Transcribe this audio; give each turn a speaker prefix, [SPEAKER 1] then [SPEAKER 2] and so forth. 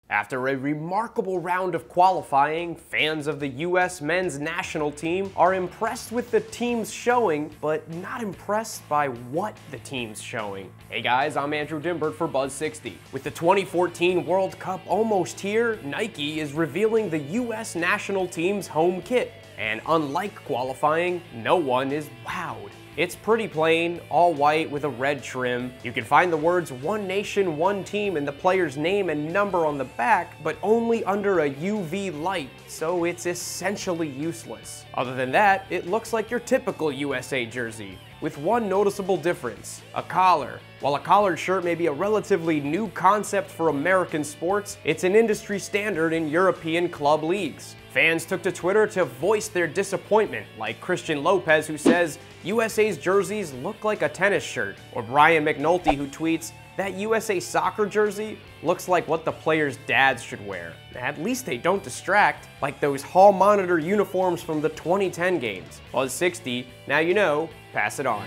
[SPEAKER 1] After a remarkable round of qualifying, fans of the US men's national team are impressed with the team's showing, but not impressed by what the team's showing. Hey guys, I'm Andrew Dymburt for Buzz60. With the 2014 World Cup almost here, Nike is revealing the US national team's home kit. And unlike qualifying, no one is wowed. It's pretty plain, all white with a red trim. You can find the words "One Nation, One Team" and the player's name and number on the back, but only under a UV light, so it's essentially useless. Other than that, it looks like your typical USA jersey, with one noticeable difference: a collar. While a collared shirt may be a relatively new concept for American sports, it's an industry standard in European club leagues. Fans took to Twitter to voice their disappointment, like Christian Lopez, who says, "USA's jerseys look like a tennis shirt," or Brian McNulty, who tweets, "That USA soccer jersey looks like what the players' dads should wear. At least they don't distract, like those hall monitor uniforms from the 2010 games." Buzz60, now you know, pass it on.